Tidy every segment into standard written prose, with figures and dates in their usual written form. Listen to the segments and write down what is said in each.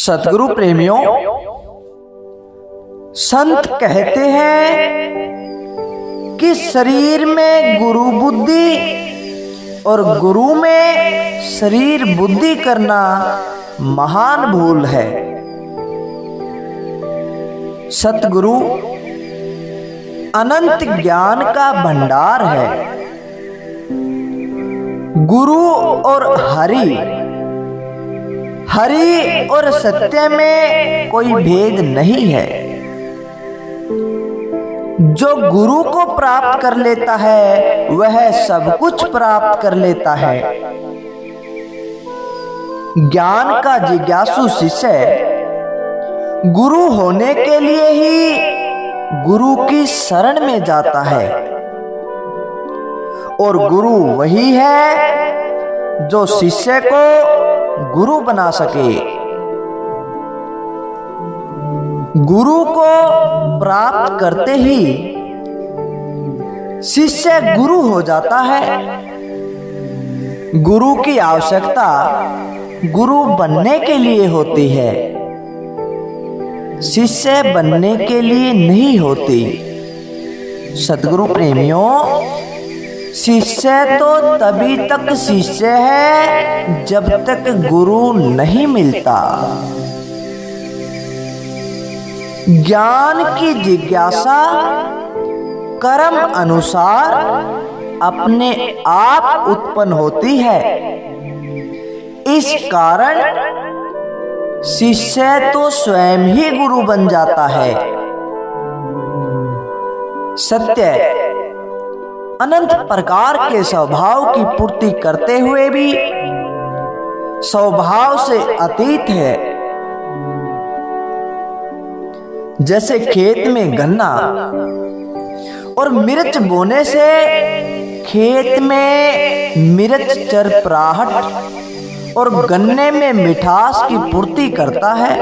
सतगुरु प्रेमियों, संत कहते हैं कि शरीर में गुरु बुद्धि और गुरु में शरीर बुद्धि करना महान भूल है। सतगुरु अनंत ज्ञान का भंडार है। गुरु और हरि और सत्य में कोई भेद नहीं है। जो गुरु को प्राप्त कर लेता है वह सब कुछ प्राप्त कर लेता है। ज्ञान का जिज्ञासु शिष्य गुरु होने के लिए ही गुरु की शरण में जाता है, और गुरु वही है जो शिष्य को गुरु बना सके। गुरु को प्राप्त करते ही शिष्य गुरु हो जाता है। गुरु की आवश्यकता गुरु बनने के लिए होती है, शिष्य बनने के लिए नहीं होती। सतगुरु प्रेमियों, शिष्य तो तभी तक शिष्य है जब तक गुरु नहीं मिलता। ज्ञान की जिज्ञासा कर्म अनुसार अपने आप उत्पन्न होती है। इस कारण शिष्य तो स्वयं ही गुरु बन जाता है। सत्य अनंत प्रकार के स्वभाव की पूर्ति करते हुए भी स्वभाव से अतीत है। जैसे खेत में गन्ना और मिर्च बोने से खेत में मिर्च चरपराहट और गन्ने में मिठास की पूर्ति करता है।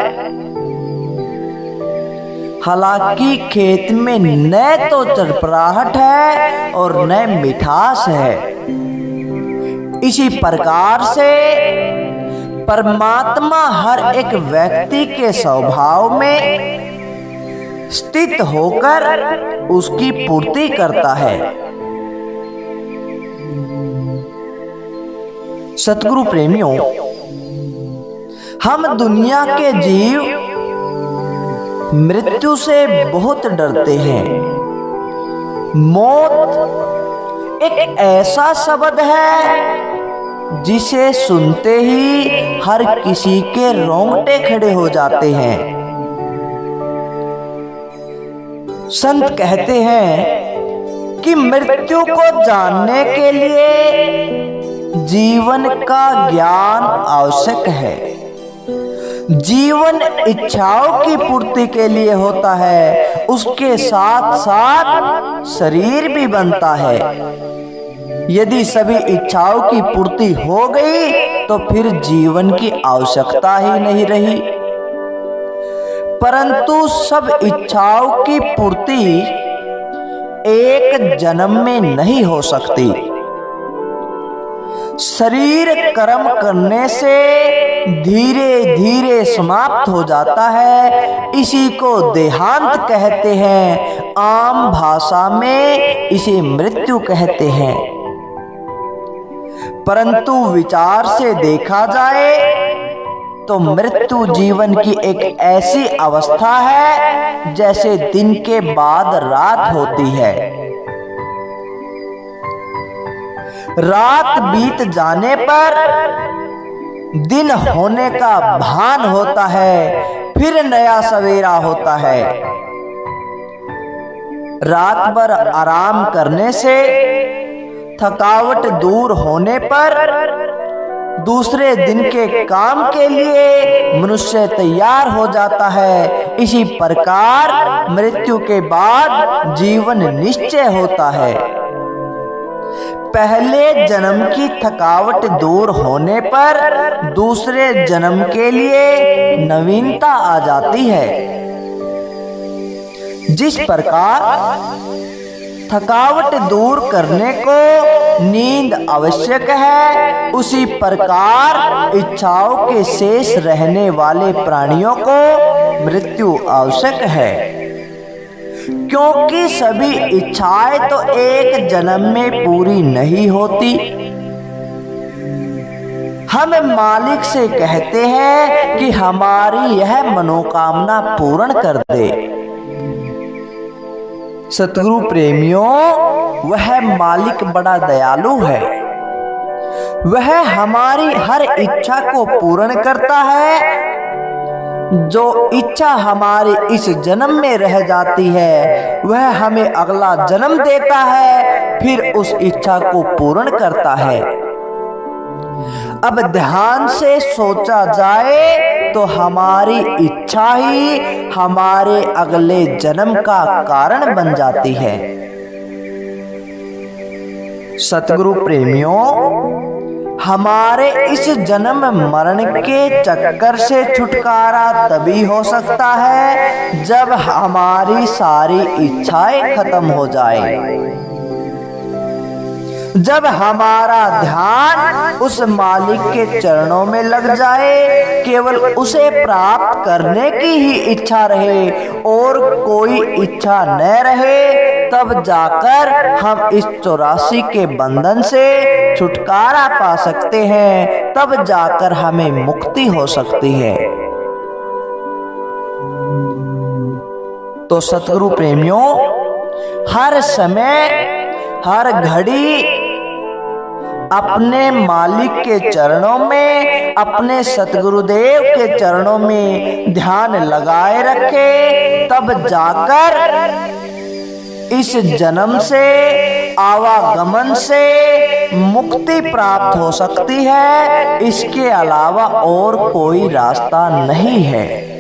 हालांकि खेत में न तो चरपराहट है और न मिठास है। इसी प्रकार से परमात्मा हर एक व्यक्ति के स्वभाव में स्थित होकर उसकी पूर्ति करता है। सतगुरु प्रेमियों, हम दुनिया के जीव मृत्यु से बहुत डरते हैं। मौत एक ऐसा शब्द है जिसे सुनते ही हर किसी के रोंगटे खड़े हो जाते हैं। संत कहते हैं कि मृत्यु को जानने के लिए जीवन का ज्ञान आवश्यक है। जीवन इच्छाओं की पूर्ति के लिए होता है, उसके साथ साथ शरीर भी बनता है। यदि सभी इच्छाओं की पूर्ति हो गई तो फिर जीवन की आवश्यकता ही नहीं रही। परंतु सब इच्छाओं की पूर्ति एक जन्म में नहीं हो सकती। शरीर कर्म करने से धीरे धीरे समाप्त हो जाता है। इसी को देहांत कहते हैं, आम भाषा में इसे मृत्यु कहते हैं। परंतु विचार से देखा जाए तो मृत्यु जीवन की एक ऐसी अवस्था है जैसे दिन के बाद रात होती है। रात बीत जाने पर दिन होने का भान होता है, फिर नया सवेरा होता है। रात भर आराम करने से थकावट दूर होने पर दूसरे दिन के काम के लिए मनुष्य तैयार हो जाता है। इसी प्रकार मृत्यु के बाद जीवन निश्चय होता है। पहले जन्म की थकावट दूर होने पर दूसरे जन्म के लिए नवीनता आ जाती है। जिस प्रकार थकावट दूर करने को नींद आवश्यक है, उसी प्रकार इच्छाओं के शेष रहने वाले प्राणियों को मृत्यु आवश्यक है, क्योंकि सभी इच्छाएं तो एक जन्म में पूरी नहीं होती। हम मालिक से कहते हैं कि हमारी यह मनोकामना पूर्ण कर दे। सतगुरु प्रेमियों, वह मालिक बड़ा दयालु है। वह हमारी हर इच्छा को पूर्ण करता है। जो इच्छा हमारी इस जन्म में रह जाती है, वह हमें अगला जन्म देता है, फिर उस इच्छा को पूर्ण करता है। अब ध्यान से सोचा जाए तो हमारी इच्छा ही हमारे अगले जन्म का कारण बन जाती है। सतगुरु प्रेमियों, हमारे इस जन्म मरण के चक्कर से छुटकारा तभी हो सकता है जब हमारी सारी इच्छाएं खत्म हो जाए, जब हमारा ध्यान उस मालिक के चरणों में लग जाए, केवल उसे प्राप्त करने की ही इच्छा रहे और कोई इच्छा न रहे, तब जाकर हम इस 84 के बंधन से छुटकारा पा सकते हैं, तब जाकर हमें मुक्ति हो सकती है। तो सतगुरु प्रेमियों, हर समय हर घड़ी अपने मालिक के चरणों में, अपने सतगुरुदेव के चरणों में ध्यान लगाए रखे, तब जाकर इस जन्म से, आवागमन से मुक्ति प्राप्त हो सकती है। इसके अलावा और कोई रास्ता नहीं है।